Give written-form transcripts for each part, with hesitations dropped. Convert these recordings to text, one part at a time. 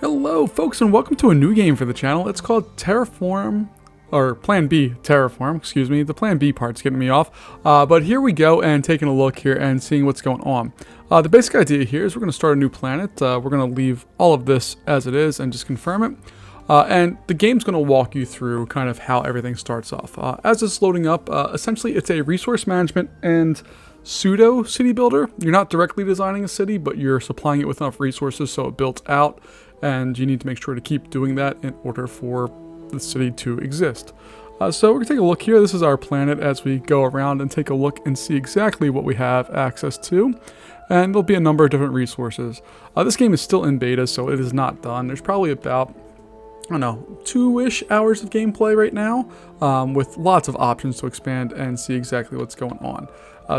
Hello folks and welcome to a new game for the channel. It's called Terraform, or Plan B Terraform, excuse me. The Plan B part's getting me off. But here we go and taking a look here and seeing what's going on. The basic idea here is we're going to start a new planet. We're going to leave all of this as it is and just confirm it. And the game's going to walk you through kind of how everything starts off. As it's loading up, essentially it's a resource management and pseudo city builder. You're not directly designing a city, but you're supplying it with enough resources so it builds out. And you need to make sure to keep doing that in order for the city to exist. So we're going to take a look here. This is our planet as we go around and take a look and see exactly what we have access to. And there'll be a number of different resources. This game is still in beta, so it is not done. There's probably about, I don't know, 2-ish hours of gameplay right now, with lots of options to expand and see exactly what's going on.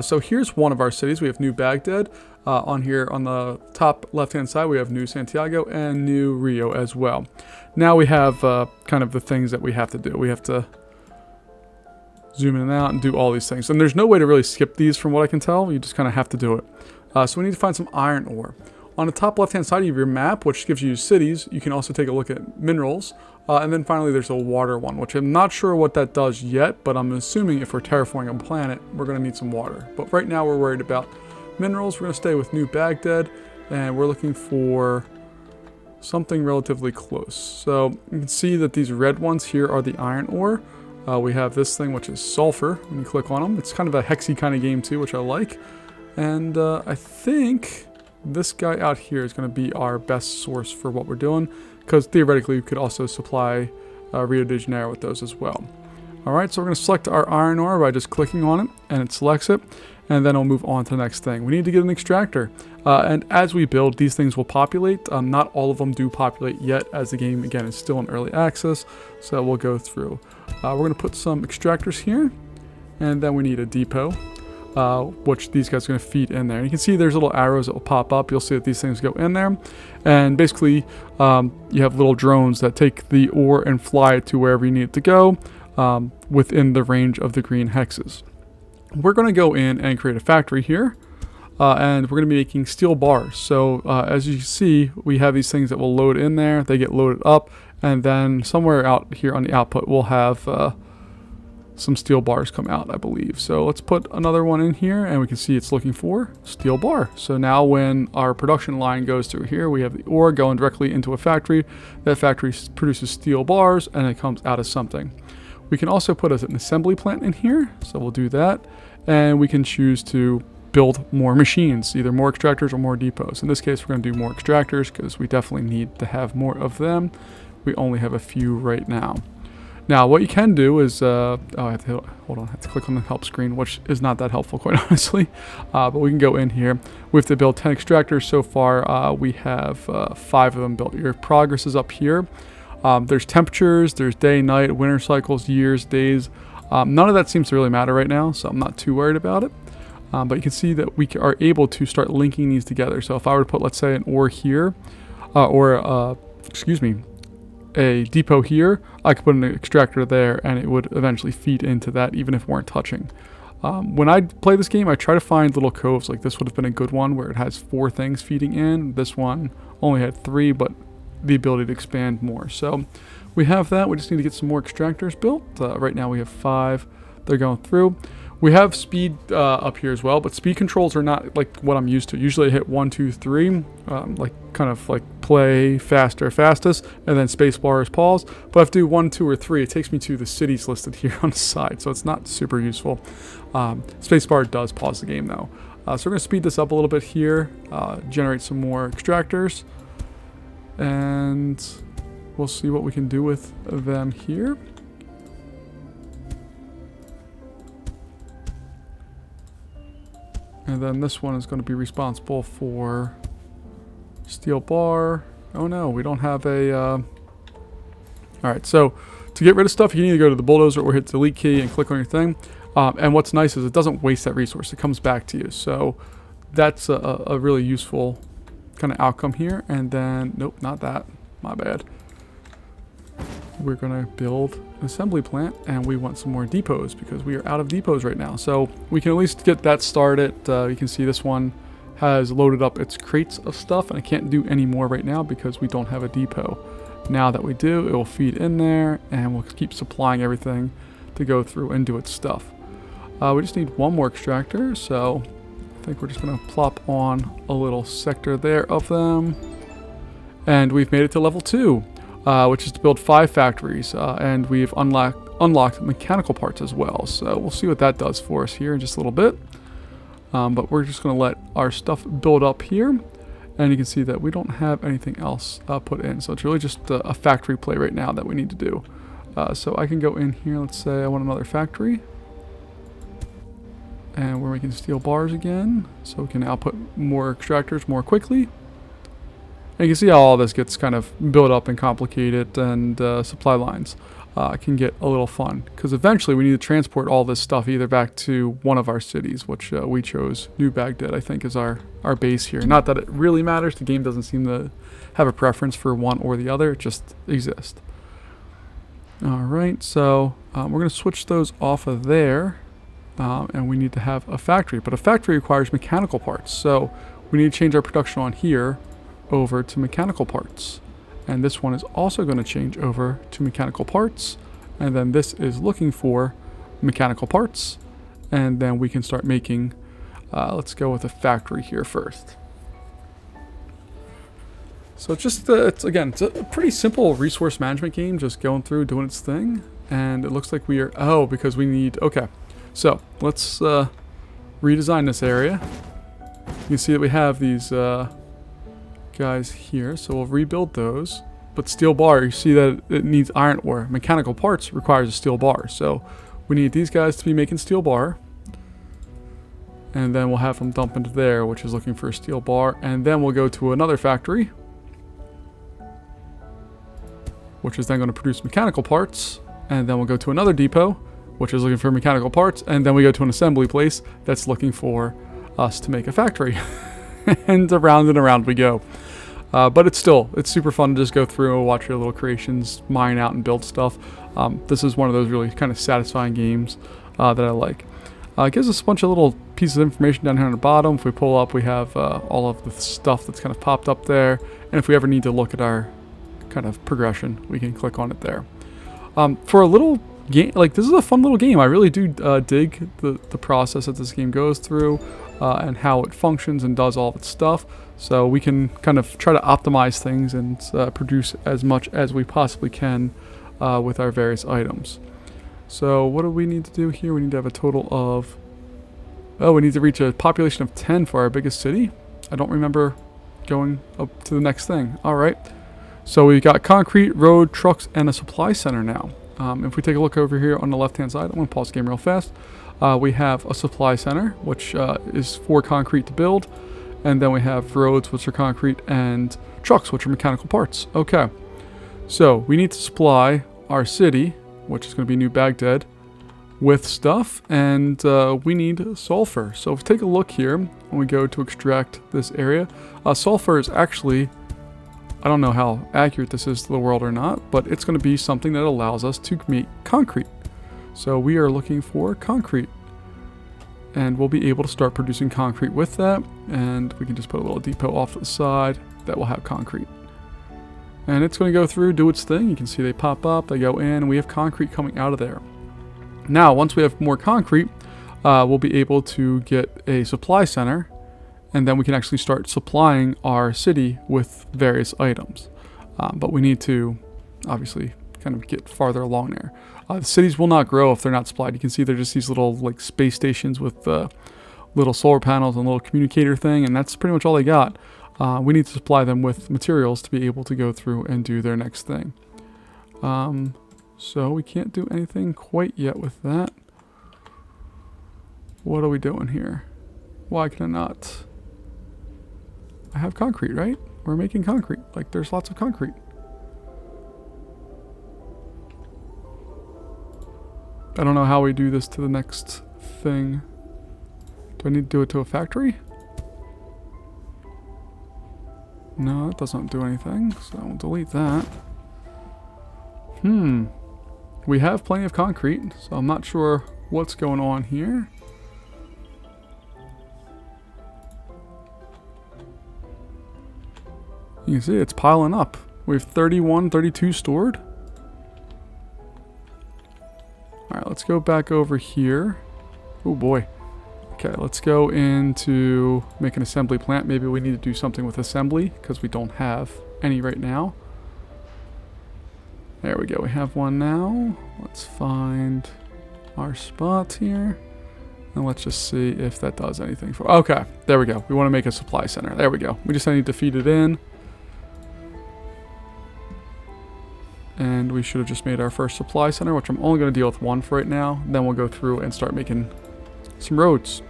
So here's one of our cities. We have New Baghdad. On here on the top left hand side we have New Santiago and New Rio as well. Now we have kind of the things that we have to do. We have to zoom in and out and do all these things. And there's no way to really skip these from what I can tell. You just kind of have to do it. So we need to find some iron ore. On the top left hand side you have your map, which gives you cities. You can also take a look at minerals. And then finally there's a water one, which I'm not sure what that does yet, but I'm assuming if we're terraforming a planet, we're going to need some water. But right now we're worried about minerals. We're going to stay with New Baghdad, and we're looking for something relatively close. So you can see that these red ones here are the iron ore. We have this thing which is sulfur. When you click on them, it's kind of a hexy kind of game too, which I like. And I think this guy out here is going to be our best source for what we're doing, because theoretically we could also supply Rio de Janeiro with those as well. Alright, so we're going to select our iron ore by just clicking on it, and it selects it. And then we'll move on to the next thing. We need to get an extractor. And as we build, these things will populate. Not all of them do populate yet, as the game, again, is still in early access. So we'll go through. We're going to put some extractors here. And then we need a depot, which these guys are going to feed in there. And you can see there's little arrows that will pop up. You'll see that these things go in there. And basically, you have little drones that take the ore and fly it to wherever you need it to go within the range of the green hexes. We're going to go in and create a factory here, and we're going to be making steel bars. So as you can see, we have these things that will load in there. They get loaded up, and then somewhere out here on the output, we'll have some steel bars come out, I believe. So let's put another one in here, and we can see it's looking for steel bar. So now when our production line goes through here, we have the ore going directly into a factory. That factory produces steel bars, and it comes out as something. We can also put an assembly plant in here, so we'll do that. And we can choose to build more machines, either more extractors or more depots. In this case, we're going to do more extractors because we definitely need to have more of them. We only have a few right now. Now, what you can do is, hold on, I have to click on the help screen, which is not that helpful, quite honestly. But we can go in here. We have to build 10 extractors so far. We have 5 of them built. Your progress is up here. There's temperatures, there's day, night, winter cycles, years, days. None of that seems to really matter right now, so I'm not too worried about it. But you can see that we are able to start linking these together. So if I were to put, let's say, an ore here, a depot here, I could put an extractor there, and it would eventually feed into that, even if we weren't touching. When I play this game, I try to find little coves. Like this would have been a good one, where it has 4 things feeding in. This one only had 3, but the ability to expand more. So we have that. We just need to get some more extractors built. Right now we have 5. They're going through. We have speed up here as well, but speed controls are not like what I'm used to. Usually I hit 1, 2, 3, kind of like play faster, fastest, and then spacebar is pause. But if I do 1, 2, or 3, it takes me to the cities listed here on the side, so it's not super useful. Spacebar does pause the game though. So we're going to speed this up a little bit here, generate some more extractors, and we'll see what we can do with them here. And then this one is going to be responsible for steel bar. Oh no, we don't have a... Alright, so to get rid of stuff, you need to go to the bulldozer or hit the delete key and click on your thing. And what's nice is it doesn't waste that resource. It comes back to you. So that's a really useful kind of outcome here. And then, nope, not that. My bad. We're going to build an assembly plant, and we want some more depots because we are out of depots right now. So we can at least get that started. You can see this one has loaded up its crates of stuff, and I can't do any more right now because we don't have a depot. Now that we do, it will feed in there, and we'll keep supplying everything to go through and do its stuff. We just need one more extractor, so I think we're just going to plop on a little sector there of them. And we've made it to level 2, which is to build 5 factories, and we've unlocked mechanical parts as well. So we'll see what that does for us here in just a little bit. But we're just going to let our stuff build up here. And you can see that we don't have anything else put in. So it's really just a factory play right now that we need to do. So I can go in here. Let's say I want another factory. And we're making steel bars again. So we can now put more extractors more quickly. And you can see how all this gets kind of built up and complicated, and supply lines can get a little fun. Because eventually we need to transport all this stuff either back to one of our cities, which we chose New Baghdad, I think, is our base here. Not that it really matters. The game doesn't seem to have a preference for one or the other. It just exists. Alright, so we're going to switch those off of there. And we need to have a factory. But a factory requires mechanical parts. So we need to change our production on here over to mechanical parts, and this one is also going to change over to mechanical parts, and then this is looking for mechanical parts, and then we can start making let's go with a factory here first. So it's a pretty simple resource management game, just going through doing its thing. And it looks like we are because we need so let's redesign this area. You can see that we have these guys here, so we'll rebuild those. But steel bar, you see that it needs iron ore. Mechanical parts requires a steel bar, so we need these guys to be making steel bar, and then we'll have them dump into there, which is looking for a steel bar. And then we'll go to another factory, which is then going to produce mechanical parts, and then we'll go to another depot, which is looking for mechanical parts, and then we go to an assembly place that's looking for us to make a factory. And around we go. But it's super fun to just go through and watch your little creations, mine out and build stuff. This is one of those really kind of satisfying games that I like. It gives us a bunch of little pieces of information down here on the bottom. If we pull up, we have all of the stuff that's kind of popped up there. And if we ever need to look at our kind of progression, we can click on it there. For a little game, like, this is a fun little game. I really do dig the process that this game goes through. And how it functions and does all of its stuff. So we can kind of try to optimize things and produce as much as we possibly can with our various items. So what do we need to do here? We need to have a total of... we need to reach a population of 10 for our biggest city. I don't remember going up to the next thing. Alright. So we got concrete, road, trucks, and a supply center now. If we take a look over here on the left-hand side, I'm going to pause the game real fast. We have a supply center, which is for concrete to build. And then we have roads, which are concrete, and trucks, which are mechanical parts. Okay. So we need to supply our city, which is going to be New Baghdad, with stuff. And we need sulfur. So if we take a look here, when we go to extract this area, sulfur is actually... I don't know how accurate this is to the world or not, but it's going to be something that allows us to make concrete. So we are looking for concrete, and we'll be able to start producing concrete with that, and we can just put a little depot off to the side that will have concrete. And it's going to go through, do its thing. You can see they pop up, they go in, and we have concrete coming out of there. Now, once we have more concrete, we'll be able to get a supply center, and then we can actually start supplying our city with various items. But we need to, obviously, kind of get farther along there. The cities will not grow if they're not supplied. You can see they're just these little like space stations with little solar panels and a little communicator thing, and that's pretty much all they got. We need to supply them with materials to be able to go through and do their next thing. So we can't do anything quite yet with that. What are we doing here? Why can I not? I have concrete, right? We're making concrete. Like, there's lots of concrete. I don't know how we do this to the next thing. Do I need to do it to a factory? No, it doesn't do anything, so I'll delete that. We have plenty of concrete, so I'm not sure what's going on here. You can see it's piling up. We have 31, 32 stored. Alright, let's go back over here. Oh boy. Okay, let's go into make an assembly plant. Maybe we need to do something with assembly because we don't have any right now. There we go. We have one now. Let's find our spot here. And let's just see if that does anything for... Okay, there we go. We want to make a supply center. There we go. We just need to feed it in. And we should have just made our first supply center, which I'm only going to deal with one for right now. Then we'll go through and start making some roads.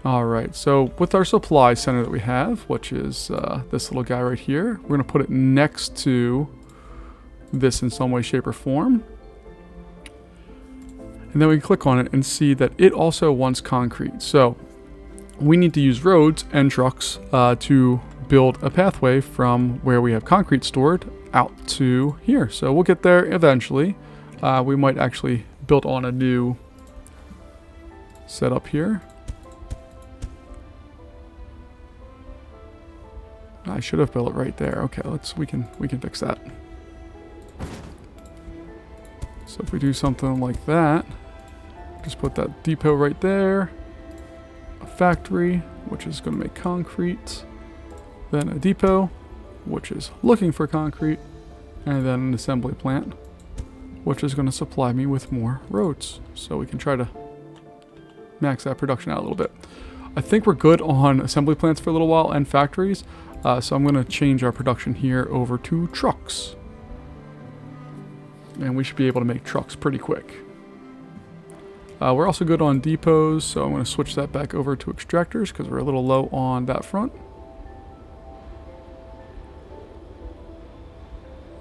Alright, so with our supply center that we have, which is this little guy right here, we're going to put it next to this in some way, shape, or form. And then we can click on it and see that it also wants concrete. So we need to use roads and trucks to build a pathway from where we have concrete stored out to here. So we'll get there eventually. We might actually build on a new setup here. I should have built it right there. Okay, we can fix that. So if we do something like that, just put that depot right there, a factory, which is going to make concrete, then a depot, which is looking for concrete, and then an assembly plant, which is going to supply me with more roads. So we can try to max that production out a little bit. I think we're good on assembly plants for a little while and factories, so I'm going to change our production here over to trucks. And we should be able to make trucks pretty quick. We're also good on depots, so I'm going to switch that back over to extractors because we're a little low on that front.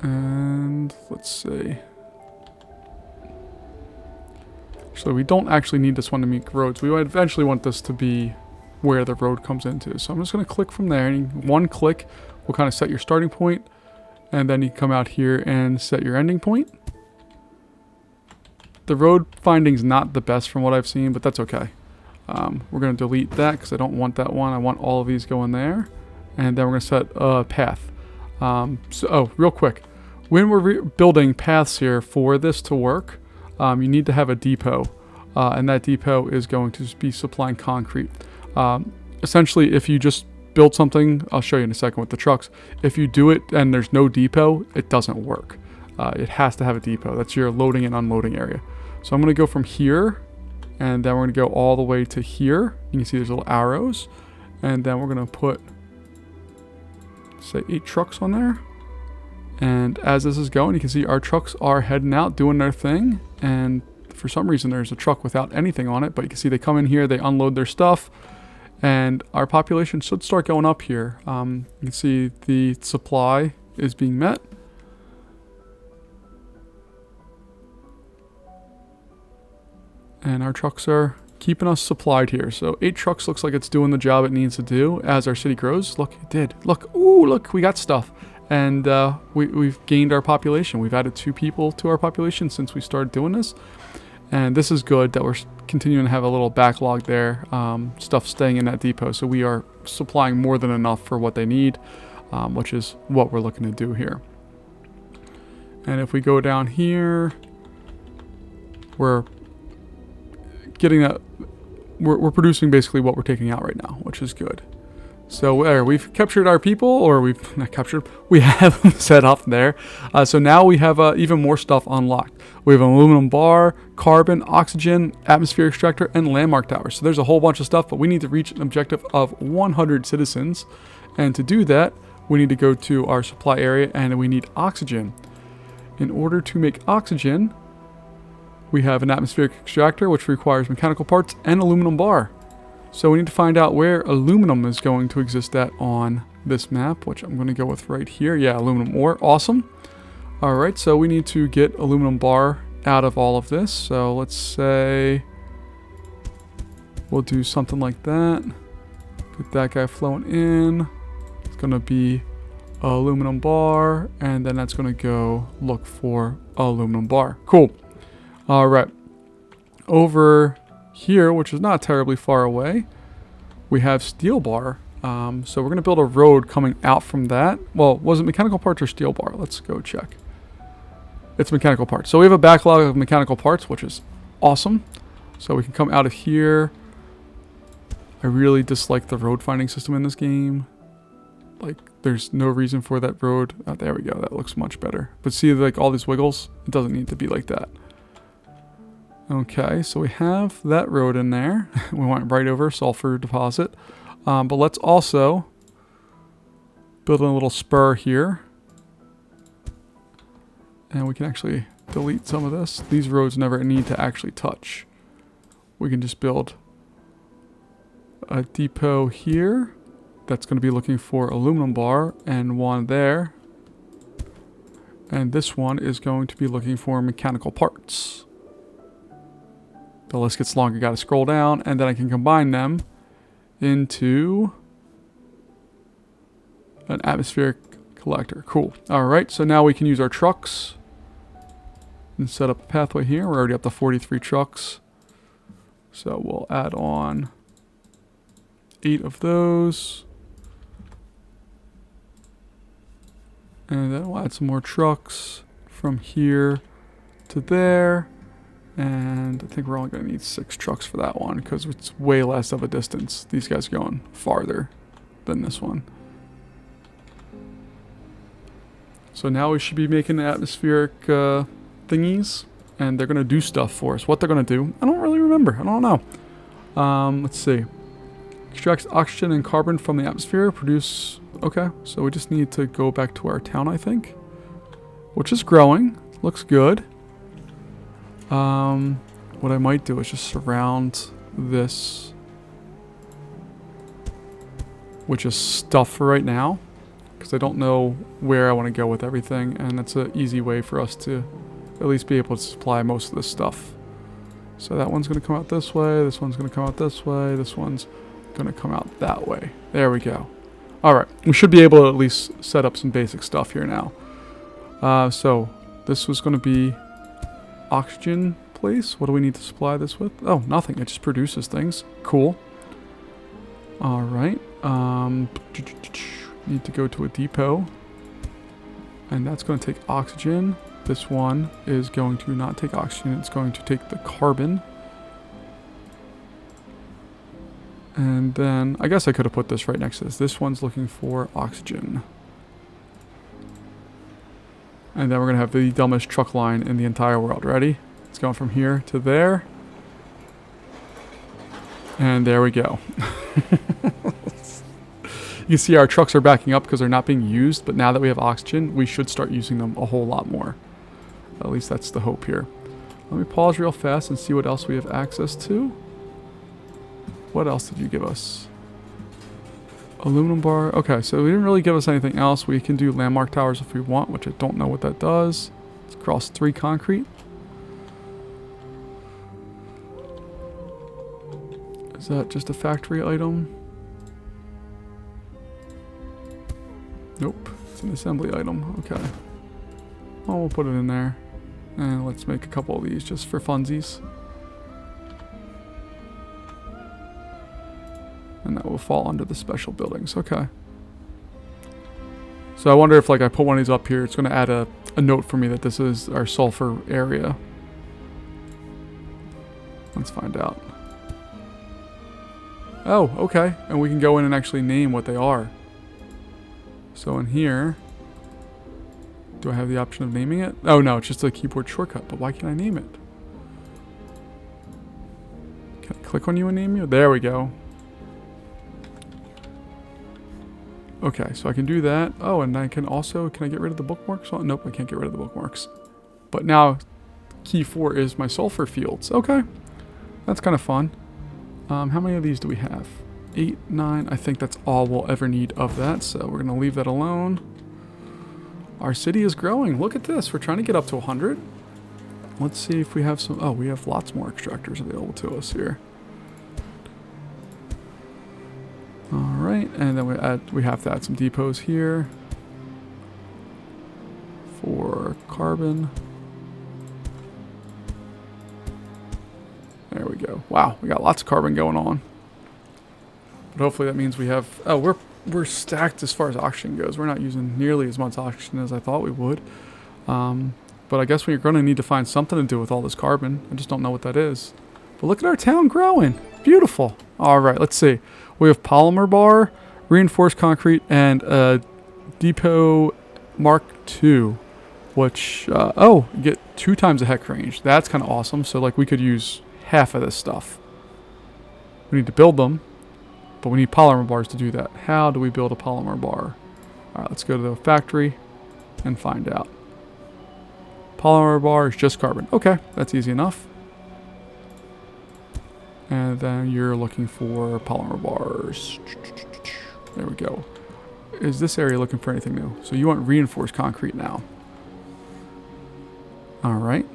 And let's see. So we don't actually need this one to make roads. We would eventually want this to be where the road comes into. So I'm just going to click from there. And one click will kind of set your starting point. And then you come out here and set your ending point. The road finding's not the best from what I've seen, but that's okay. We're going to delete that because I don't want that one. I want all of these going there. And then we're going to set a path. Real quick. When we're building paths here for this to work, you need to have a depot. And that depot is going to be supplying concrete. Essentially, if you just build something, I'll show you in a second with the trucks. If you do it and there's no depot, it doesn't work. It has to have a depot. That's your loading and unloading area. So I'm going to go from here, and then we're going to go all the way to here. You can see there's little arrows. And then we're going to put, say, 8 trucks on there. And as this is going, you can see our trucks are heading out, doing their thing. And for some reason, there's a truck without anything on it. But you can see they come in here, they unload their stuff. And our population should start going up here. You can see the supply is being met. And our trucks are keeping us supplied here. So 8 trucks looks like it's doing the job it needs to do as our city grows. Look, it did. Look, ooh, look, we got stuff. And we've gained our population. We've added 2 people to our population since we started doing this. And this is good that we're continuing to have a little backlog there. Stuff staying in that depot. So we are supplying more than enough for what they need, which is what we're looking to do here. And if we go down here, we're getting that, we're producing basically what we're taking out right now, which is good. So there, we've captured our people, or we've not captured, we have them set up there. So now we have even more stuff unlocked. We have an aluminum bar, carbon, oxygen, atmosphere extractor, and landmark tower. So there's a whole bunch of stuff, but we need to reach an objective of 100 citizens. And to do that, we need to go to our supply area, and we need oxygen. In order to make oxygen, we have an atmospheric extractor, which requires mechanical parts and aluminum bar. So we need to find out where aluminum is going to exist at on this map, which I'm going to go with right here. Yeah, aluminum ore. Awesome. All right, so we need to get aluminum bar out of all of this. So let's say we'll do something like that. Get that guy flowing in. It's going to be aluminum bar, and then that's going to go look for aluminum bar. Cool. All right. Over here, which is not terribly far away, we have steel bar So we're going to build a road coming out from that. Well, was it mechanical parts or steel bar? Let's go check. It's mechanical parts. So we have a backlog of mechanical parts, which is awesome. So we can come out of here. I really dislike the road finding system in this game. Like, there's no reason for that road. Oh, there we go. That looks much better. But see, like, all these wiggles? It doesn't need to be like that. Okay, so we have that road in there. We went right over sulfur deposit. But let's also build a little spur here. And we can actually delete some of this. These roads never need to actually touch. We can just build a depot here that's going to be looking for aluminum bar, and one there. And this one is going to be looking for mechanical parts. The list gets long. You got to scroll down, and then I can combine them into an atmospheric collector. Cool. All right, so now we can use our trucks and set up a pathway here. We're already up to 43 trucks. So we'll add on 8 of those. And then we'll add some more trucks from here to there. And I think we're only going to need 6 trucks for that one because it's way less of a distance. These guys are going farther than this one. So now we should be making atmospheric thingies. And they're going to do stuff for us. What they're going to do, I don't really remember. I don't know. Let's see. Extracts oxygen and carbon from the atmosphere. Produce... Okay, so we just need to go back to our town, I think. Which is growing. Looks good. What I might do is just surround this, which is stuff for right now, because I don't know where I want to go with everything, and that's an easy way for us to at least be able to supply most of this stuff. So that one's going to come out this way, this one's going to come out this way, this one's going to come out that way. There we go. Alright, we should be able to at least set up some basic stuff here now. So this was going to be oxygen place. What do we need to supply this with? Oh, nothing. It just produces things. Cool. Alright. Need to go to a depot. And that's going to take oxygen. This one is going to not take oxygen. It's going to take the carbon. And then, I guess I could have put this right next to this. This one's looking for oxygen. And then we're going to have the dumbest truck line in the entire world. Ready? It's going from here to there. And there we go. You can see our trucks are backing up because they're not being used. But now that we have oxygen, we should start using them a whole lot more. At least that's the hope here. Let me pause real fast and see what else we have access to. What else did you give us? Aluminum bar. Okay, so we didn't really give us anything else. We can do landmark towers if we want, which I don't know what that does. It's across 3 concrete. Is that just a factory item? Nope, it's an assembly item. Okay. Well, we'll put it in there. And let's make a couple of these just for funsies. And that will fall under the special buildings. Okay. So I wonder if, like, I put one of these up here, it's going to add a note for me that this is our sulfur area. Let's find out. Oh, okay. And we can go in and actually name what they are. So in here, do I have the option of naming it? Oh, no, it's just a keyboard shortcut. But why can't I name it? Can I click on you and name you? There we go. Okay, so I can do that. Oh, and I can also, can I get rid of the bookmarks? Oh, nope, I can't get rid of the bookmarks. But now, key 4 is my sulfur fields. Okay, that's kind of fun. How many of these do we have? 8, 9, I think that's all we'll ever need of that. So we're going to leave that alone. Our city is growing. Look at this. We're trying to get up to 100. Let's see if we have some, oh, we have lots more extractors available to us here. Alright, and then we have to add some depots here for carbon. There we go. Wow, we got lots of carbon going on. But hopefully that means we have... Oh, we're stacked as far as oxygen goes. We're not using nearly as much oxygen as I thought we would. But I guess we're going to need to find something to do with all this carbon. I just don't know what that is. But look at our town growing. Beautiful. All right, let's see. We have polymer bar, reinforced concrete, and a depot Mark II, which, oh, get 2 times the heck range. That's kind of awesome. So, like, we could use half of this stuff. We need to build them, but we need polymer bars to do that. How do we build a polymer bar? All right, let's go to the factory and find out. Polymer bar is just carbon. Okay, that's easy enough. And then you're looking for polymer bars. There we go. Is this area looking for anything new? So you want reinforced concrete now. All right.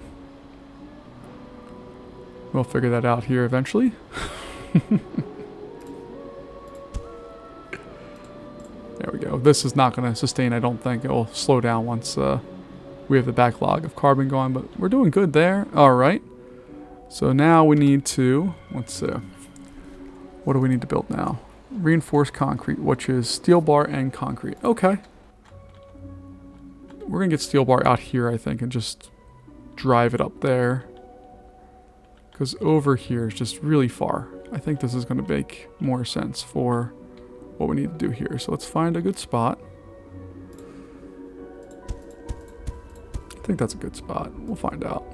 We'll figure that out here eventually. There we go. This is not going to sustain, I don't think. It will slow down once we have the backlog of carbon going, but we're doing good there. All right. So now we need to, let's see. What do we need to build now? Reinforced concrete, which is steel bar and concrete. Okay. We're going to get steel bar out here, I think, and just drive it up there. Because over here is just really far. I think this is going to make more sense for what we need to do here. So let's find a good spot. I think that's a good spot. We'll find out.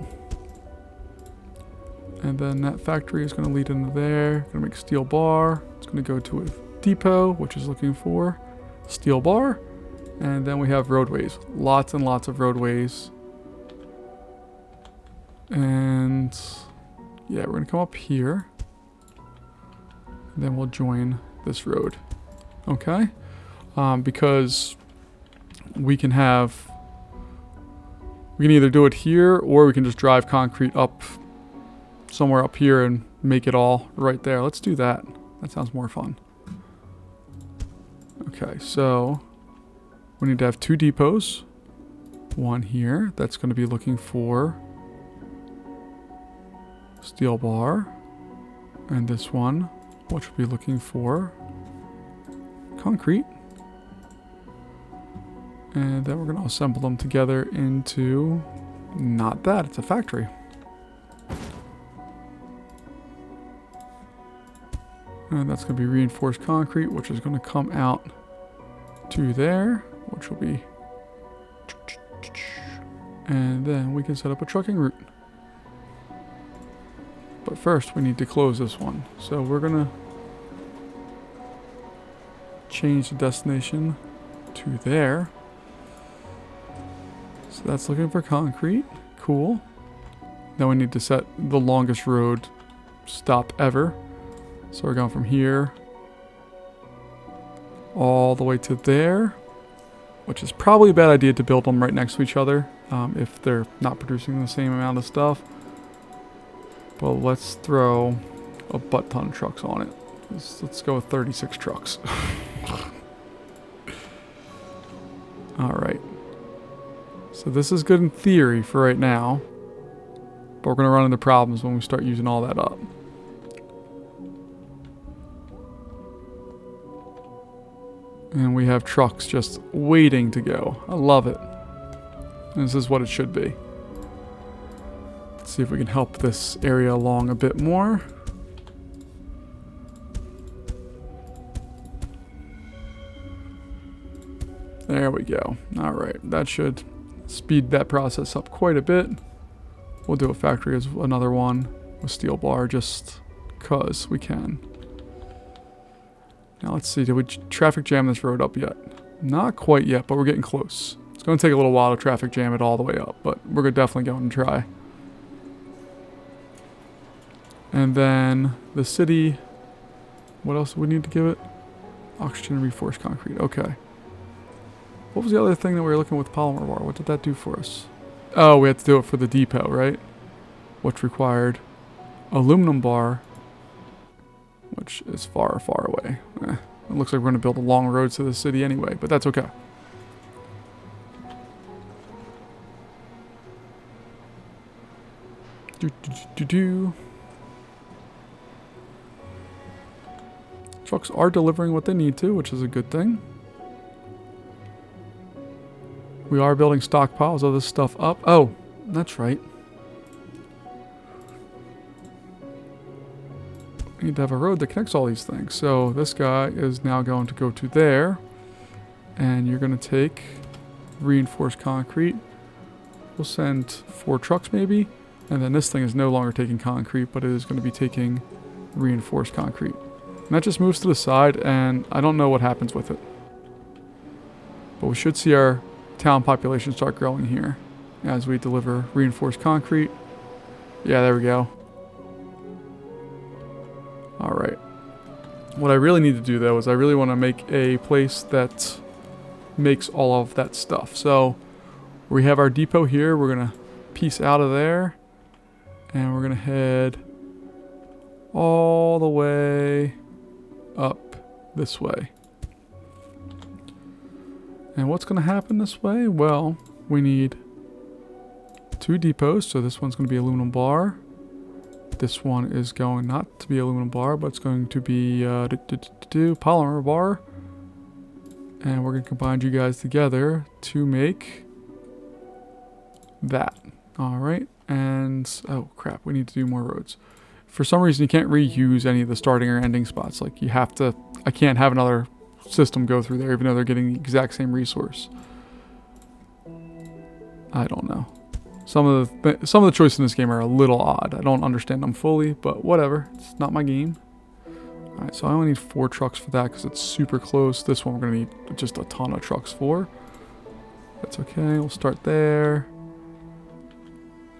And then that factory is going to lead into there. Going to make steel bar. It's going to go to a depot, which is looking for steel bar. And then we have roadways. Lots and lots of roadways. And yeah, we're going to come up here. And then we'll join this road. Okay? Because we can have... We can either do it here, or we can just drive concrete up somewhere up here and make it all right there. Let's do that. That sounds more fun. Okay, so we need to have 2 depots. One here that's going to be looking for steel bar. And this one, which will be looking for concrete. And then we're going to assemble them together into... Not that, it's a factory. And that's going to be reinforced concrete, which is going to come out to there, which will be... And then we can set up a trucking route. But first, we need to close this one. So we're going to change the destination to there. So that's looking for concrete. Cool. Now we need to set the longest road stop ever. So we're going from here all the way to there, which is probably a bad idea to build them right next to each other if they're not producing the same amount of stuff. But let's throw a butt ton of trucks on it. Let's go with 36 trucks. Alright. So this is good in theory for right now. But we're going to run into problems when we start using all that up. And we have trucks just waiting to go. I love it. And this is what it should be. Let's see if we can help this area along a bit more. There we go. Alright, that should speed that process up quite a bit. We'll do a factory as another one with steel bar just because we can. Now let's see, did we traffic jam this road up yet? Not quite yet, but we're getting close. It's going to take a little while to traffic jam it all the way up, but we're definitely going to try. And then the city, what else do we need to give it? Oxygen and reinforced concrete, okay. What was the other thing that we were looking with polymer bar? What did that do for us? Oh, we had to do it for the depot, right? Which required aluminum bar, which is far, far away. It looks like we're going to build a long road to the city anyway, but that's okay. Trucks trucks are delivering what they need to, which is a good thing. We are building stockpiles of this stuff up. Oh, that's right. We need to have a road that connects all these things. So this guy is now going to go to there. And you're going to take reinforced concrete. We'll send 4 trucks maybe. And then this thing is no longer taking concrete, but it is going to be taking reinforced concrete. And that just moves to the side, and I don't know what happens with it. But we should see our town population start growing here as we deliver reinforced concrete. Yeah, there we go. Alright. What I really need to do, though, is I really want to make a place that makes all of that stuff. So we have our depot here. We're going to piece out of there. And we're going to head all the way up this way. And what's going to happen this way? Well, we need 2 depots. So this one's going to be aluminum bar. This one is going not to be aluminum bar, but it's going to be polymer bar. And we're going to combine you guys together to make that. All right. And, oh crap, we need to do more roads. For some reason, you can't reuse any of the starting or ending spots. Like, you have to, I can't have another system go through there, even though they're getting the exact same resource. I don't know. Some of the choices in this game are a little odd. I don't understand them fully, but whatever. It's not my game. All right, so I only need 4 trucks for that because it's super close. This one we're going to need just a ton of trucks for. That's okay. We'll start there.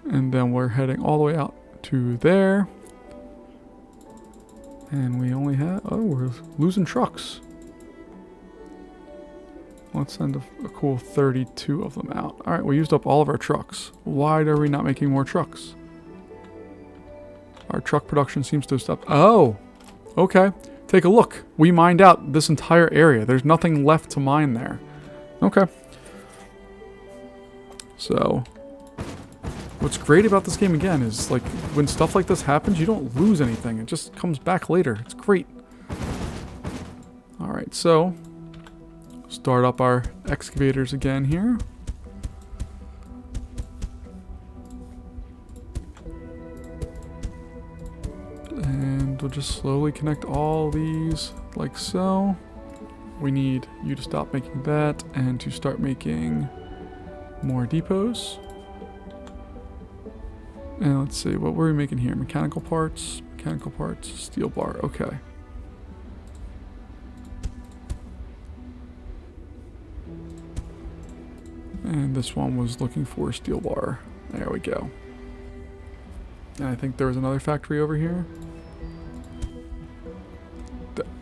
And then we're heading all the way out to there. And we only have... Oh, we're losing trucks. Let's send a cool 32 of them out. Alright, we used up all of our trucks. Why are we not making more trucks? Our truck production seems to have stopped. Oh! Okay. Take a look. We mined out this entire area. There's nothing left to mine there. Okay. So... what's great about this game, again, is like when stuff like this happens, you don't lose anything. It just comes back later. It's great. Alright, so start up our excavators again here. And we'll just slowly connect all these like so. We need you to stop making that and to start making more depots. And let's see, what were we making here? Mechanical parts, steel bar, okay. And this one was looking for steel bar. There we go. And I think there was another factory over here.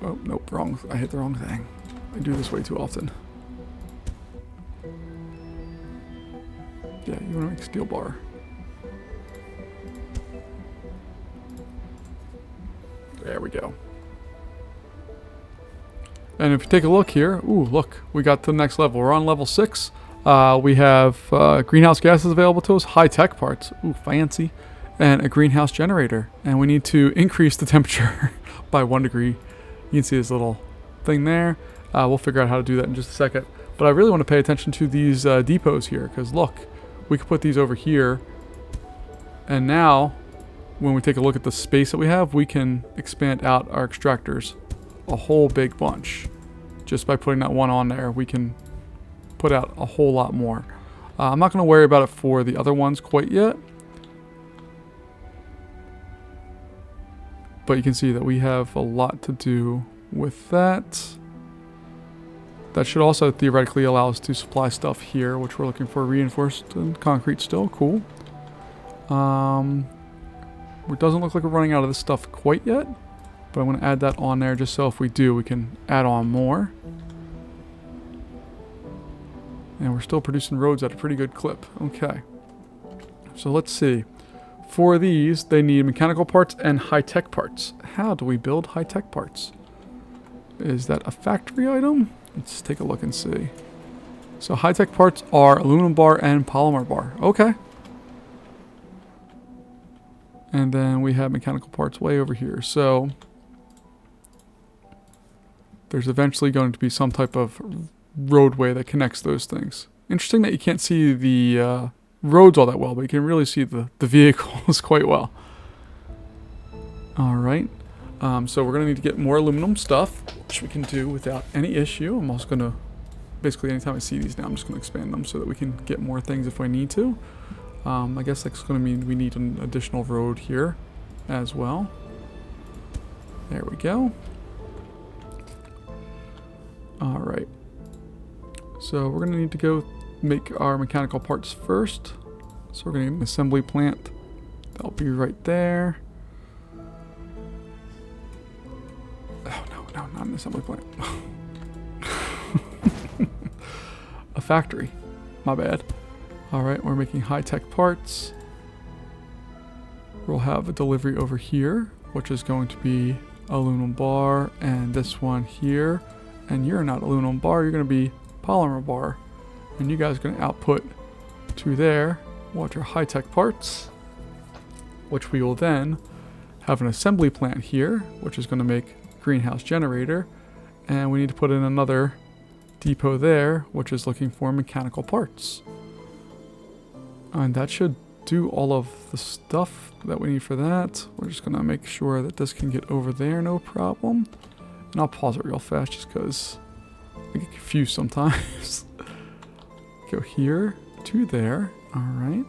Oh, nope, wrong. I hit the wrong thing. I do this way too often. Yeah, you want to make steel bar. There we go. And if you take a look here, ooh, look, we got to the next level. We're on level 6. We have greenhouse gases available to us, high-tech parts, ooh, fancy, and a greenhouse generator. And we need to increase the temperature by 1 degree. You can see this little thing there. We'll figure out how to do that in just a second. But I really want to pay attention to these depots here, because look, we could put these over here. And now, when we take a look at the space that we have, we can expand out our extractors a whole big bunch. Just by putting that one on there, we can put out a whole lot more. I'm not going to worry about it for the other ones quite yet. But you can see that we have a lot to do with that. That should also theoretically allow us to supply stuff here, which we're looking for reinforced and concrete still. Cool. It doesn't look like we're running out of this stuff quite yet, but I'm going to add that on there just so if we do, we can add on more. And we're still producing roads at a pretty good clip. Okay. So let's see. For these, they need mechanical parts and high-tech parts. How do we build high-tech parts? Is that a factory item? Let's take a look and see. So high-tech parts are aluminum bar and polymer bar. Okay. And then we have mechanical parts way over here. So there's eventually going to be some type of roadway that connects those things. Interesting that you can't see the roads all that well, but you can really see the vehicles quite well. Alright, so we're going to need to get more aluminum stuff, which we can do without any issue. I'm also going to, basically anytime I see these now, I'm just going to expand them so that we can get more things if I need to. I guess that's going to mean we need an additional road here as well. There we go. Alright, so we're going to need to go make our mechanical parts first. So we're going to get an assembly plant. That'll be right there. Oh, no, not an assembly plant. A factory. My bad. Alright, we're making high-tech parts. We'll have a delivery over here, which is going to be aluminum bar, and this one here. And you're not aluminum bar, you're going to be polymer bar. And you guys are going to output to there, which are high-tech parts, which we will then have an assembly plant here, which is going to make greenhouse generator. And we need to put in another depot there, which is looking for mechanical parts. And that should do all of the stuff that we need for that. We're just going to make sure that this can get over there, no problem. And I'll pause it real fast just because I get confused sometimes. Go here to there. Alright.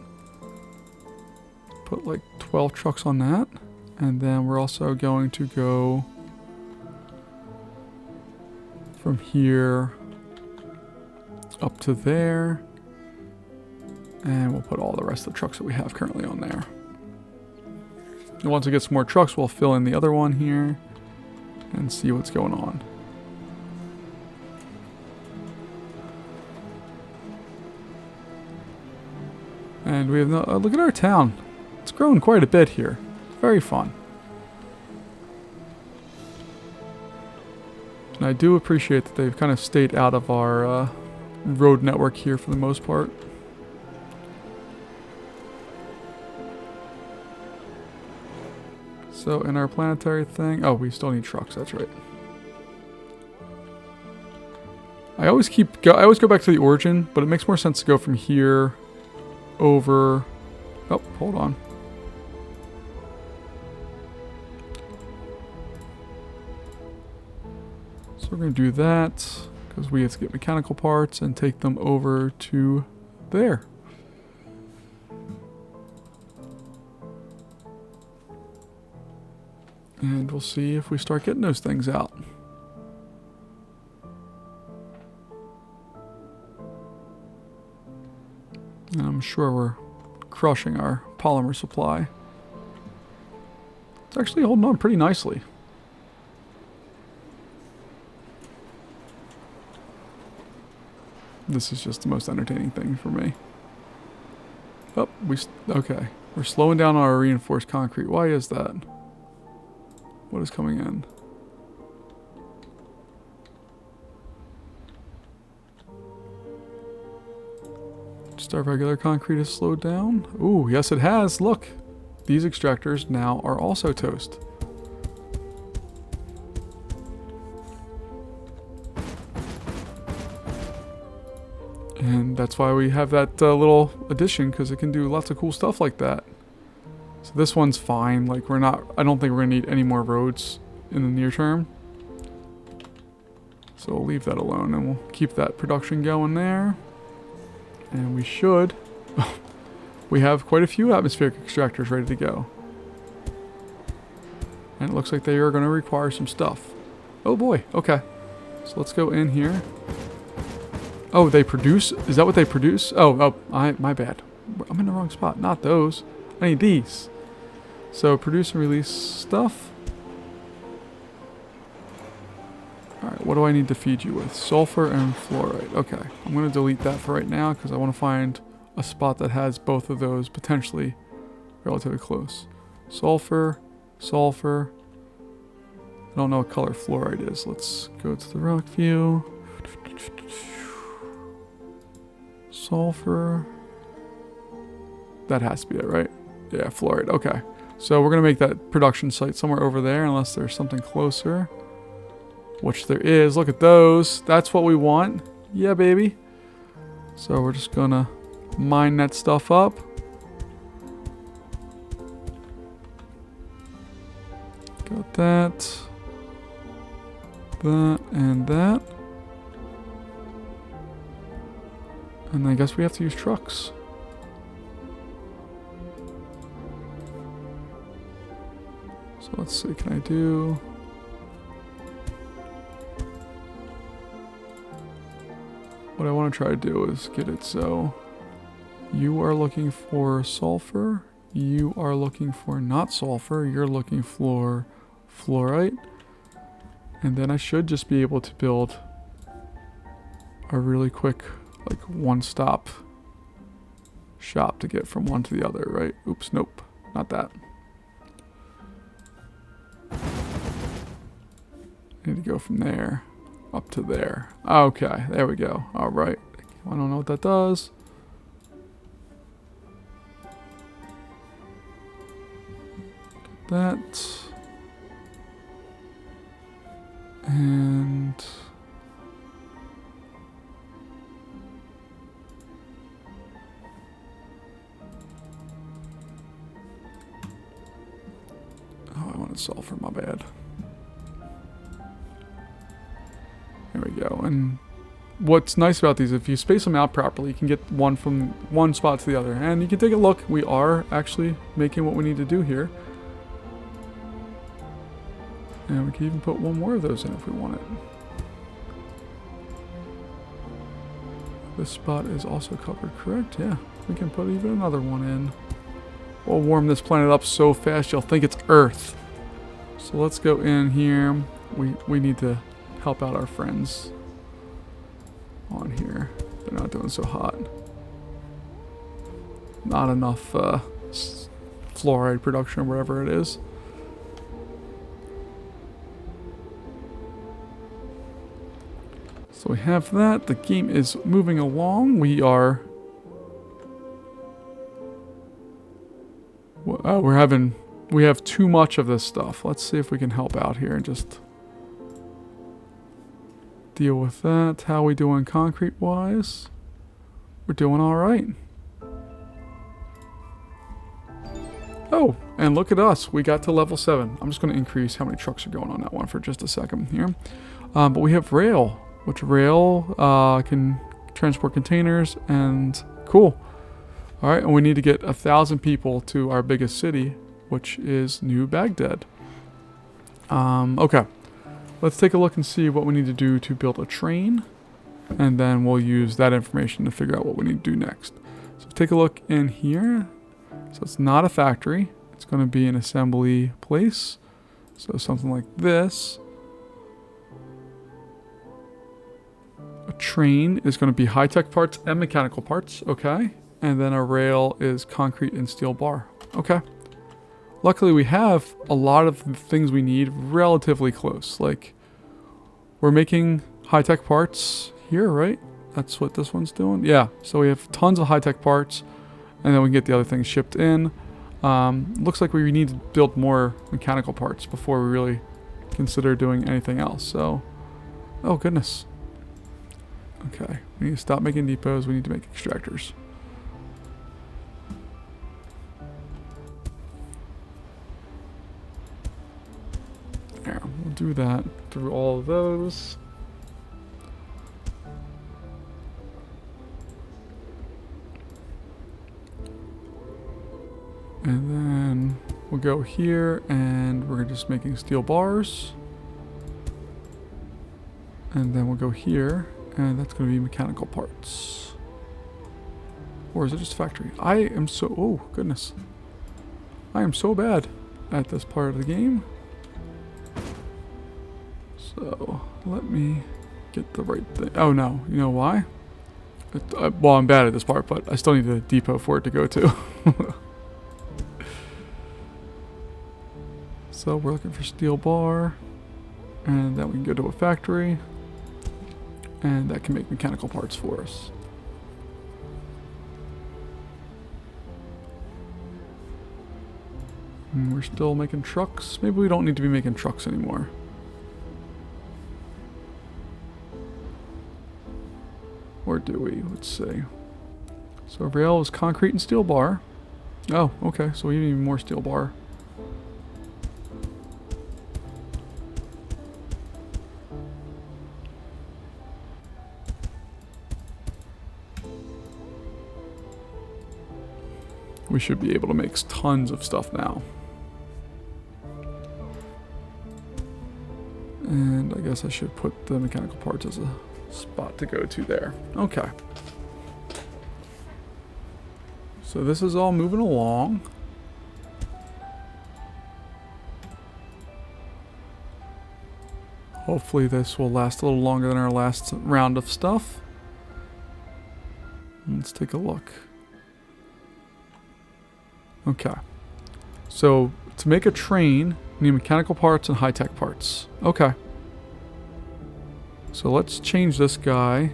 Put like 12 trucks on that. And then we're also going to go from here up to there. And we'll put all the rest of the trucks that we have currently on there. And once we get some more trucks, we'll fill in the other one here and see what's going on. And we have no, look at our town. It's grown quite a bit here. Very fun. And I do appreciate that they've kind of stayed out of our road network here for the most part. So in our planetary thing, oh, we still need trucks, that's right. I always go back to the origin, but it makes more sense to go from here over, oh, hold on. So we're going to do that because we have to get mechanical parts and take them over to there. And we'll see if we start getting those things out. And I'm sure we're crushing our polymer supply. It's actually holding on pretty nicely. This is just the most entertaining thing for me. Oh, okay. We're slowing down our reinforced concrete. Why is that? What is coming in? Just our regular concrete has slowed down. Ooh, yes it has. Look. These extractors now are also toast. And that's why we have that little addition, because it can do lots of cool stuff like that. So this one's fine. Like I don't think we're gonna need any more roads in the near term. So we'll leave that alone and we'll keep that production going there. And we should. We have quite a few atmospheric extractors ready to go. And it looks like they are going to require some stuff. Oh boy, okay. So let's go in here. Oh, they produce? Is that what they produce? Oh, my bad. I'm in the wrong spot. Not those. I need these. So produce and release stuff. Alright, what do I need to feed you with? Sulfur and fluoride. Okay, I'm going to delete that for right now because I want to find a spot that has both of those potentially relatively close. Sulfur, sulfur. I don't know what color fluoride is. Let's go to the rock view. Sulfur. That has to be it, right? Yeah, fluoride. Okay. So we're going to make that production site somewhere over there unless there's something closer. which there is. Look at those. That's what we want. Yeah, baby. So we're just gonna mine that stuff up. Got that. That and that. And I guess we have to use trucks. So let's see, can I do... What I want to try to do is get it so you are looking for sulfur, you are looking for not sulfur, you're looking for fluorite, and then I should just be able to build a really quick, like, one-stop shop to get from one to the other, right? Oops, nope, not that. I need to go from there up to there. Okay, there we go. All right. I don't know what that does. That. And... oh, I wanted sulfur, my bad. There we go. And what's nice about these, if you space them out properly, you can get one from one spot to the other. And you can take a look. We are actually making what we need to do here. And we can even put one more of those in if we want it. This spot is also covered, correct? Yeah. We can put even another one in. We'll warm this planet up so fast you'll think it's Earth. So let's go in here. We need to help out our friends on here. They're not doing so hot. Not enough fluoride production or whatever it is. So we have that. The game is moving along. We are... we have too much of this stuff. Let's see if we can help out here and just deal with that. How we doing concrete wise? We're doing all right. Oh, and look at us. We got to level 7. I'm just going to increase how many trucks are going on that one for just a second here. But we have rail, which rail can transport containers, and cool. All right, and we need to get 1,000 people to our biggest city, which is New Baghdad. Okay. Let's take a look and see what we need to do to build a train, and then we'll use that information to figure out what we need to do next. So take a look in here. So it's not a factory. It's going to be an assembly place. So something like this. A train is going to be high-tech parts and mechanical parts. Okay. And then a rail is concrete and steel bar. Okay. Luckily, we have a lot of the things we need relatively close. Like, we're making high-tech parts here, right? That's what this one's doing. Yeah, so we have tons of high-tech parts, and then we can get the other things shipped in. Looks like we need to build more mechanical parts before we really consider doing anything else. So, oh goodness. Okay, we need to stop making depots. We need to make extractors. There, we'll do that through all of those. And then we'll go here, and we're just making steel bars. And then we'll go here, and that's going to be mechanical parts. Or is it just factory? I am so... oh, goodness. I am so bad at this part of the game. So, let me get the right thing. Oh, no. You know why? Well, I'm bad at this part, but I still need a depot for it to go to. So, we're looking for steel bar. And then we can go to a factory. And that can make mechanical parts for us. And we're still making trucks. Maybe we don't need to be making trucks anymore. Or do we? Let's see. So rail is concrete and steel bar. Oh, okay. So we need even more steel bar. We should be able to make tons of stuff now. And I guess I should put the mechanical parts as a spot to go to there. Okay. So this is all moving along. Hopefully this will last a little longer than our last round of stuff. Let's take a look. Okay. So to make a train, we need mechanical parts and high-tech parts. Okay. So let's change this guy.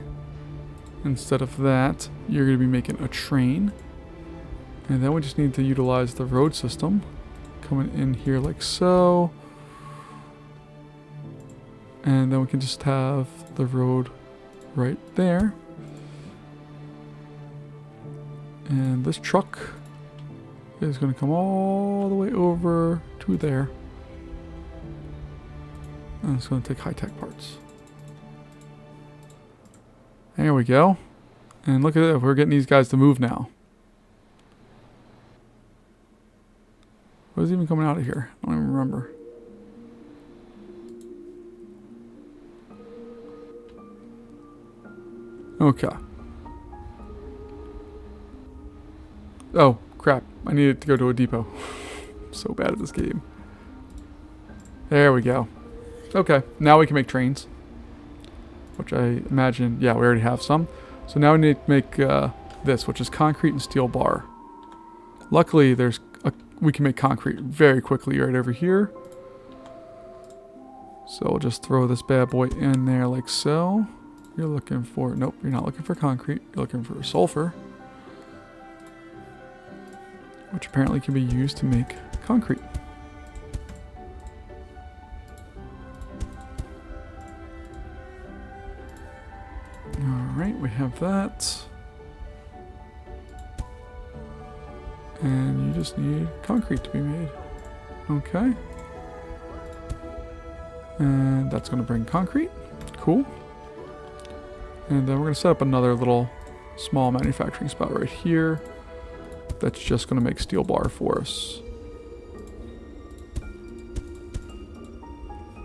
Instead of that, you're going to be making a train. And then we just need to utilize the road system. Coming in here like so. And then we can just have the road right there. And this truck is going to come all the way over to there. And it's going to take high-tech parts. There we go. And look at it, we're getting these guys to move now. What is even coming out of here? I don't even remember. Okay. Oh, crap. I needed to go to a depot. I'm so bad at this game. There we go. Okay, now we can make trains. Which I imagine, yeah, we already have some. So now we need to make this, which is concrete and steel bar. Luckily, we can make concrete very quickly right over here. So we'll just throw this bad boy in there like so. You're looking for, nope, you're not looking for concrete. You're looking for sulfur. Which apparently can be used to make concrete. Alright, we have that. And you just need concrete to be made. Okay. And that's going to bring concrete. Cool. And then we're going to set up another little small manufacturing spot right here. That's just going to make steel bar for us.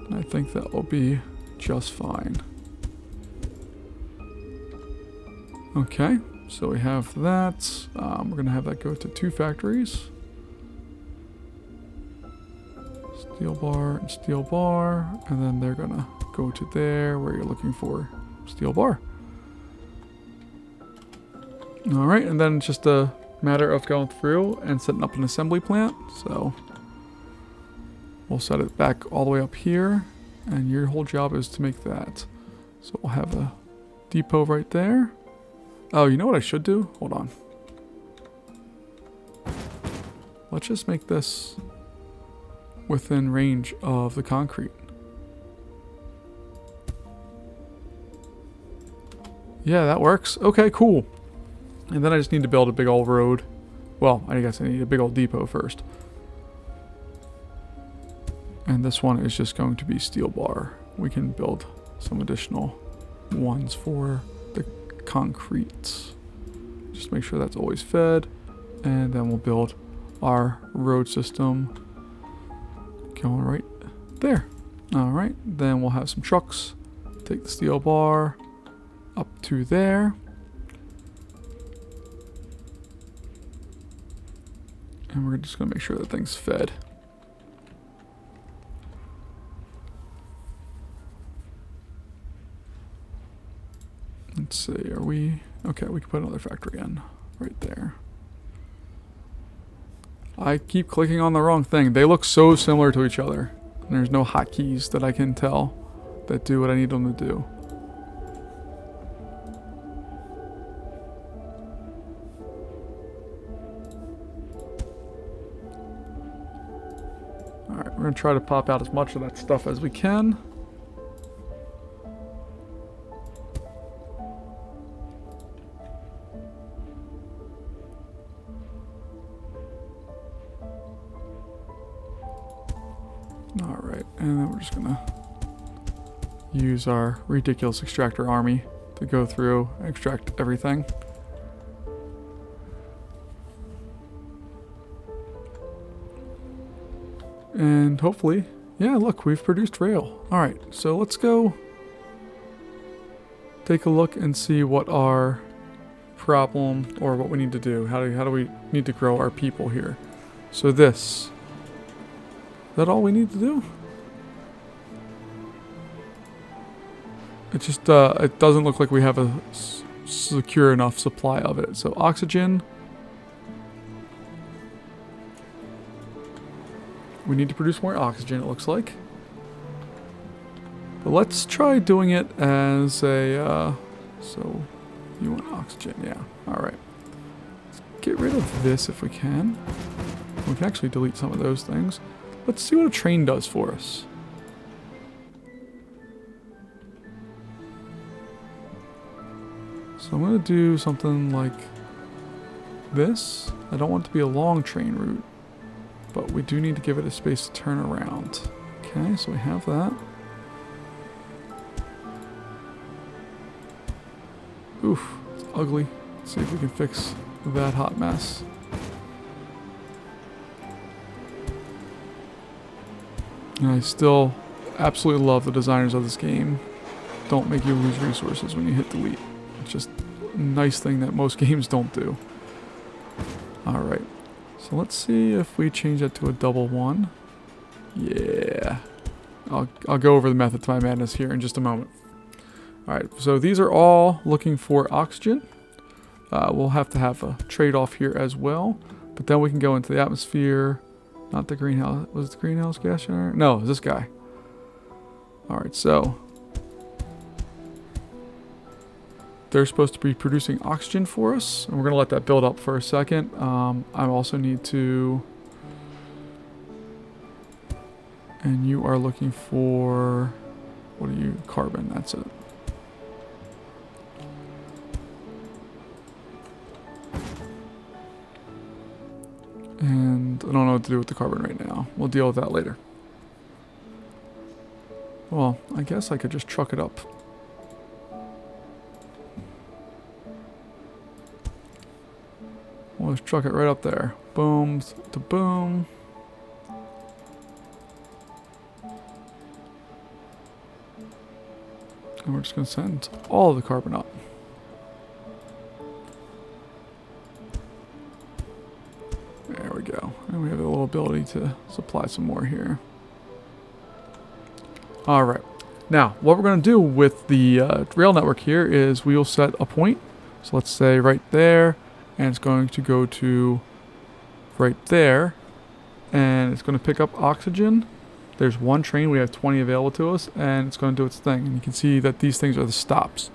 And I think that will be just fine. Okay, so we have that. We're going to have that go to 2 factories. Steel bar and steel bar. And then they're going to go to there where you're looking for steel bar. Alright, and then it's just a matter of going through and setting up an assembly plant. So we'll set it back all the way up here. And your whole job is to make that. So we'll have a depot right there. Oh, you know what I should do? Hold on. Let's just make this within range of the concrete. Yeah, that works. Okay, cool. And then I just need to build a big old road. Well, I guess I need a big old depot first. And this one is just going to be steel bar. We can build some additional ones for the concrete. Just make sure that's always fed. And then we'll build our road system going right there. Alright, then we'll have some trucks. Take the steel bar up to there. And we're just going to make sure that thing's fed. Let's see, are we... Okay, we can put another factory in right there. I keep clicking on the wrong thing. They look so similar to each other. And there's no hotkeys that I can tell that do what I need them to do. Alright, we're going to try to pop out as much of that stuff as we can. Alright, and then we're just gonna use our ridiculous extractor army to go through and extract everything. And hopefully, yeah, look, we've produced rail. Alright, so let's go take a look and see what our problem or what we need to do. How do we need to grow our people here? So this. Is that all we need to do? It just, it doesn't look like we have a secure enough supply of it. So oxygen. We need to produce more oxygen, it looks like. But let's try doing it as a, so you want oxygen, yeah. Alright. Let's get rid of this if we can. We can actually delete some of those things. Let's see what a train does for us. So I'm going to do something like this. I don't want it to be a long train route, but we do need to give it a space to turn around. Okay, so we have that. Oof, it's ugly. Let's see if we can fix that hot mess. And I still absolutely love the designers of this game. Don't make you lose resources when you hit delete. It's just a nice thing that most games don't do. Alright. So let's see if we change that to a double one. Yeah. I'll go over the method to my madness here in just a moment. Alright, so these are all looking for oxygen. We'll have to have a trade-off here as well. But then we can go into the atmosphere. Not the greenhouse. Was it the greenhouse gas generator? No, this guy. Alright, so they're supposed to be producing oxygen for us. And we're going to let that build up for a second. I also need to... And you are looking for... What are you? Carbon, that's it. And I don't know what to do with the carbon right now. We'll deal with that later. Well, I guess I could just truck it up. We'll just truck it right up there. Boom to boom. And we're just going to send all of the carbon up. There we go. And we have a little ability to supply some more here. Alright. Now, what we're going to do with the rail network here is we will set a point. So let's say right there. And it's going to go to right there. And it's going to pick up oxygen. There's one train. We have 20 available to us. And it's going to do its thing. And you can see that these things are the stops.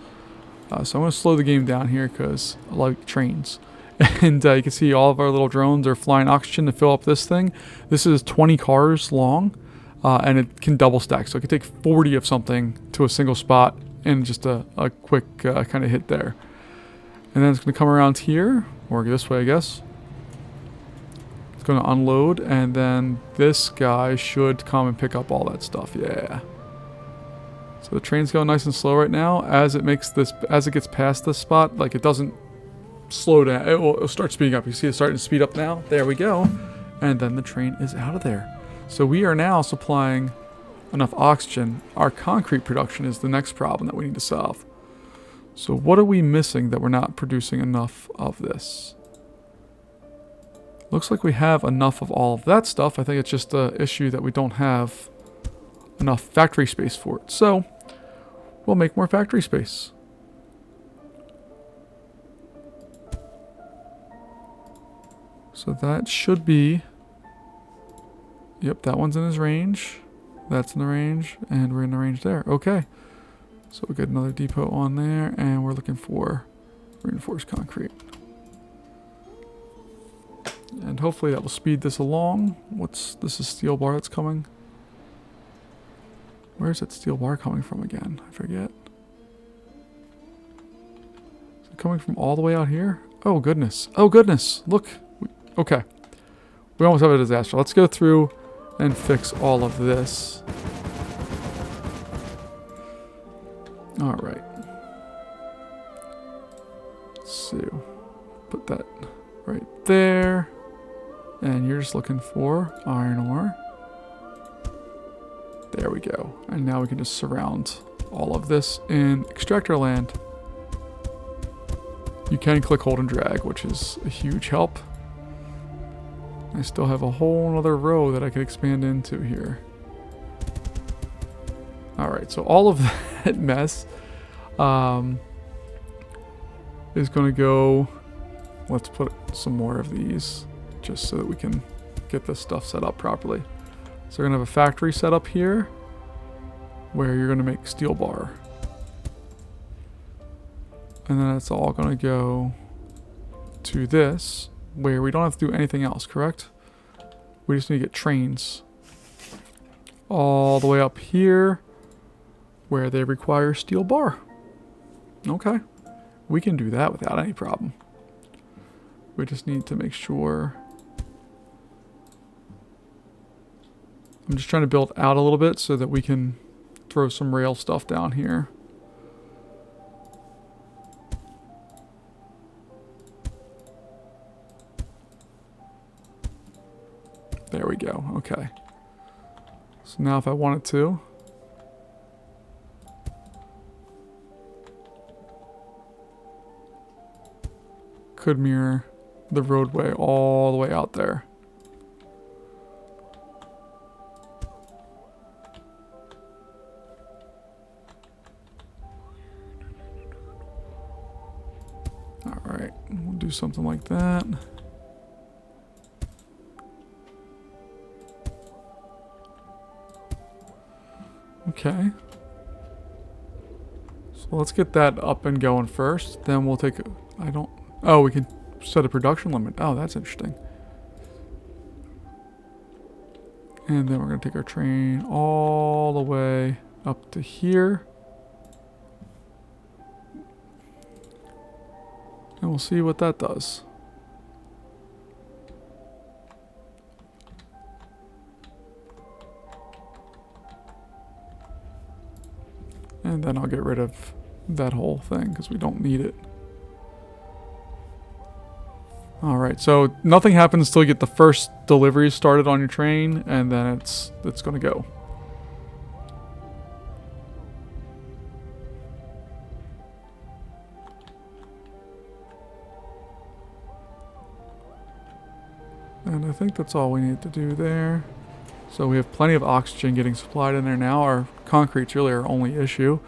So I'm going to slow the game down here because I like trains. And you can see all of our little drones are flying oxygen to fill up this thing. This is 20 cars long. And it can double stack. So it can take 40 of something to a single spot in just a quick kind of hit there. And then it's going to come around here, or this way, I guess. It's going to unload, and then this guy should come and pick up all that stuff. Yeah. So the train's going nice and slow right now. As it gets past this spot, like it doesn't slow down. It'll start speeding up. You see it starting to speed up now. There we go. And then the train is out of there. So we are now supplying enough oxygen. Our concrete production is the next problem that we need to solve. So what are we missing that we're not producing enough of this? Looks like we have enough of all of that stuff. I think it's just the issue that we don't have enough factory space for it. So we'll make more factory space. So that should be... Yep, that one's in his range. That's in the range. And we're in the range there. Okay. So we'll get another depot on there. And we're looking for reinforced concrete. And hopefully that will speed this along. This is steel bar that's coming. Where's that steel bar coming from again? I forget. Is it coming from all the way out here? Oh, goodness. Oh, goodness. Look. Okay. We almost have a disaster. Let's go through and fix all of this. All right. So put that right there. And you're just looking for iron ore. There we go. And now we can just surround all of this in extractor land. You can click, hold, and drag, which is a huge help. I still have a whole other row that I could expand into here. Alright, so all of that mess is going to go... Let's put some more of these just so that we can get this stuff set up properly. So we're going to have a factory set up here where you're going to make steel bar. And then it's all going to go to this where we don't have to do anything else, correct? We just need to get trains all the way up here where they require steel bar. Okay. We can do that without any problem. We just need to make sure... I'm just trying to build out a little bit so that we can throw some rail stuff down here. There we go. Okay. So now if I wanted to, could mirror the roadway all the way out there. Alright, we'll do something like that. Okay. So let's get that up and going first. Then we'll take... Oh, we can set a production limit. Oh, that's interesting. And then we're going to take our train all the way up to here. And we'll see what that does. And then I'll get rid of that whole thing because we don't need it. Alright, so nothing happens until you get the first deliveries started on your train, and then it's going to go. And I think that's all we need to do there. So we have plenty of oxygen getting supplied in there now. Our concrete's really our only issue.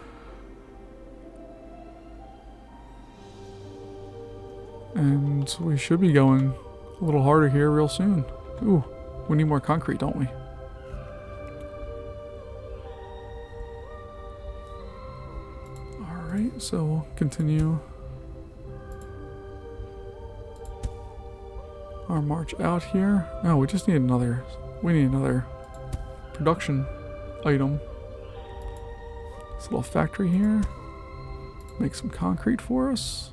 And we should be going a little harder here real soon. Ooh, we need more concrete, don't we? Alright, so we'll continue our march out here. No, we just need another... We need another production item. This little factory here. Make some concrete for us.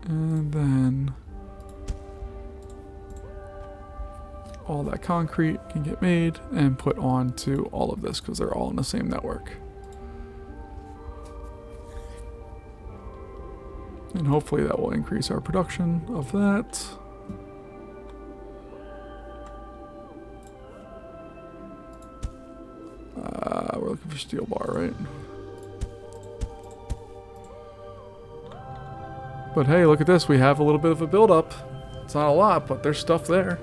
And then all that concrete can get made and put onto all of this because they're all in the same network. And hopefully that will increase our production of that. We're looking for steel bar, right? But hey, look at this. We have a little bit of a build-up. It's not a lot, but there's stuff there.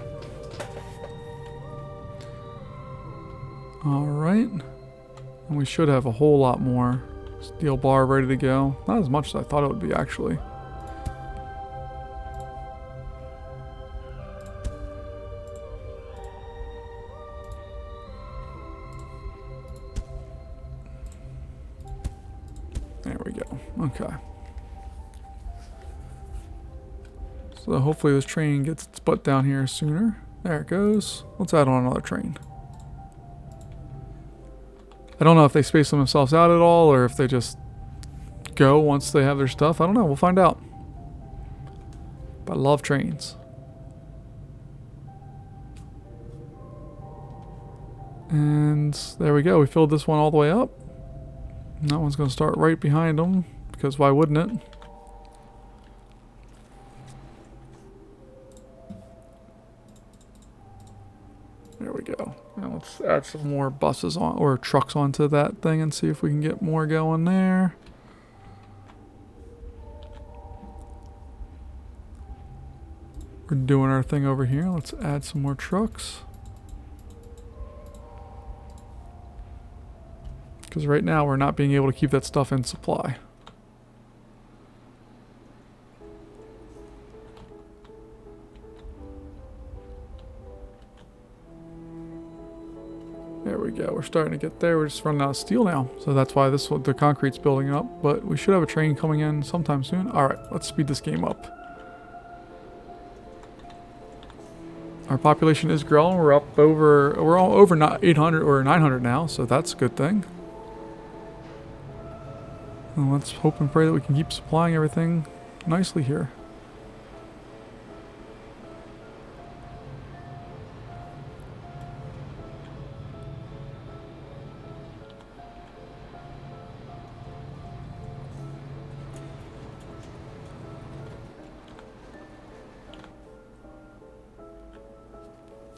Alright. And we should have a whole lot more steel bar ready to go. Not as much as I thought it would be, actually. There we go. Okay. So hopefully this train gets its butt down here sooner. There it goes. Let's add on another train. I don't know if they space themselves out at all or if they just go once they have their stuff. I don't know. We'll find out. But I love trains. And there we go. We filled this one all the way up. And that one's going to start right behind them, because why wouldn't it? There we go. Now let's add some more buses on, or trucks onto that thing, and see if we can get more going there. We're doing our thing over here. Let's add some more trucks. Because right now we're not being able to keep that stuff in supply. There we go. We're starting to get there. We're just running out of steel now. So that's why the concrete's building up. But we should have a train coming in sometime soon. Alright, let's speed this game up. Our population is growing. We're all over 800 or 900 now. So that's a good thing. And let's hope and pray that we can keep supplying everything nicely here.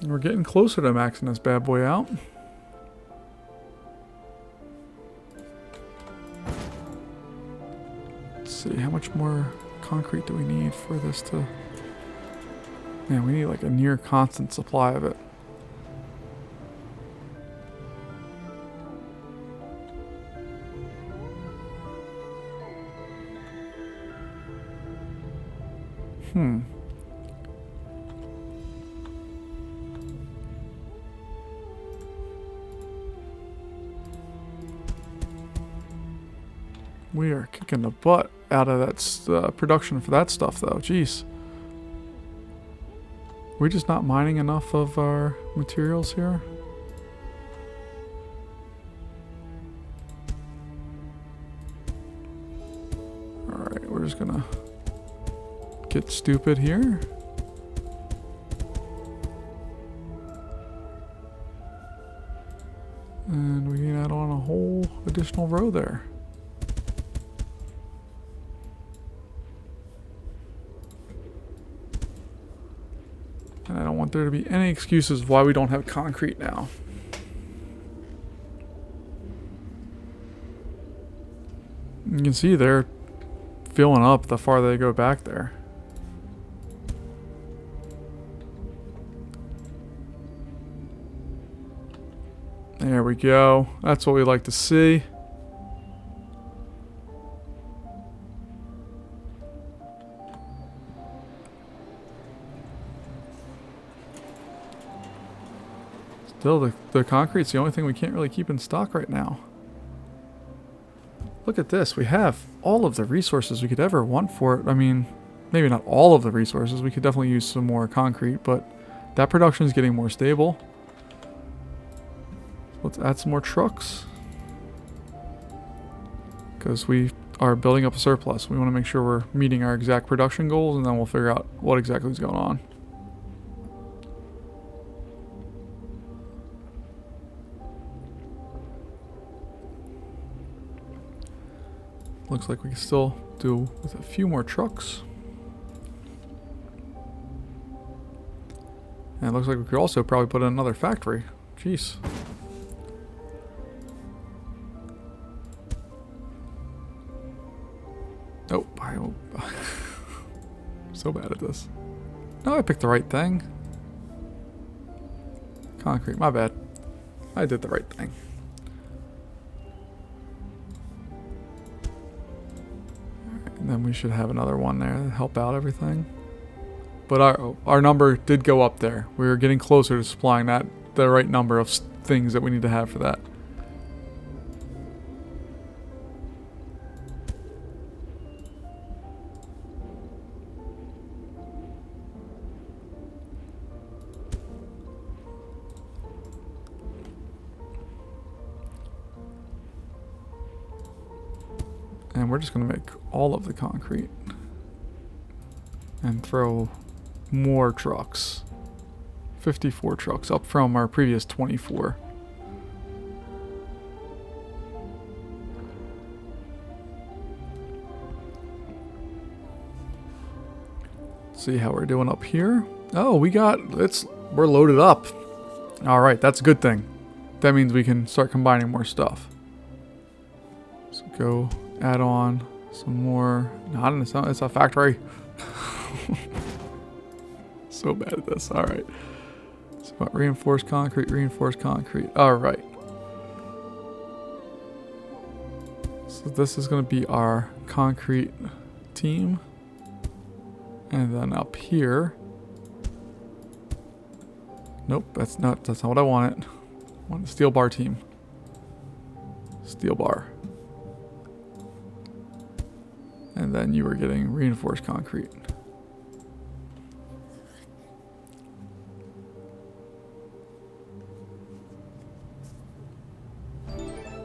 And we're getting closer to maxing this bad boy out. See, how much more concrete do we need for this to... Man, we need like a near constant supply of it. We are kicking the butt out of that production for that stuff, though. Jeez. We're just not mining enough of our materials here. Alright, we're just gonna get stupid here. And we can add on a whole additional row there. And I don't want there to be any excuses why we don't have concrete now. You can see they're filling up the farther they go back there. There we go. That's what we like to see. Still, the concrete's the only thing we can't really keep in stock right now. Look at this. We have all of the resources we could ever want for it. I mean, maybe not all of the resources. We could definitely use some more concrete, but that production is getting more stable. Let's add some more trucks. Because we are building up a surplus. We want to make sure we're meeting our exact production goals, and then we'll figure out what exactly is going on. Looks like we can still do with a few more trucks. And it looks like we could also probably put in another factory. Jeez. Nope. I'm so bad at this. No, I picked the right thing. Concrete, my bad. I did the right thing. And then we should have another one there to help out everything. But our number did go up there. We were getting closer to supplying the right number of things that we need to have for that. And we're just going to make all of the concrete. and throw more trucks. 54 trucks, up from our previous 24. See how we're doing up here. Oh, we're loaded up. All right, that's a good thing. That means we can start combining more stuff. So go add on some more. It's a factory. So bad at this. All right. So about reinforced concrete, reinforced concrete. All right. So this is going to be our concrete team. And then up here. Nope, that's not what I wanted. I want the steel bar team. Steel bar. And then you were getting reinforced concrete.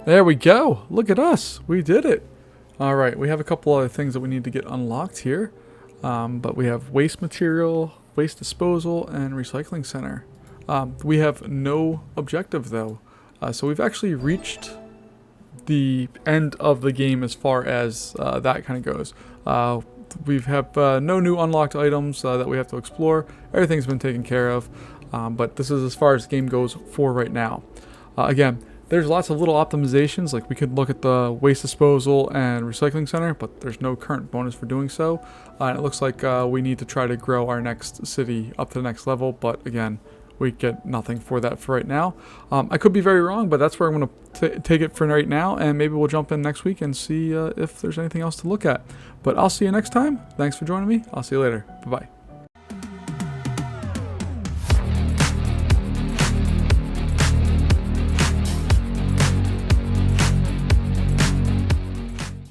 There we go. Look at us. We did it. All right, we have a couple other things that we need to get unlocked here. But we have waste material, waste disposal, and recycling center. We have no objective though. So we've actually reached the end of the game as far as that kind of goes. We have no new unlocked items that we have to explore. Everything's been taken care of. But this is as far as the game goes for right now. Again, there's lots of little optimizations, like we could look at the waste disposal and recycling center, but there's no current bonus for doing so. And it looks like we need to try to grow our next city up to the next level, but again, we get nothing for that for right now. I could be very wrong, but that's where I'm going to take it for right now, and maybe we'll jump in next week and see if there's anything else to look at. But I'll see you next time. Thanks for joining me. I'll see you later. Bye-bye.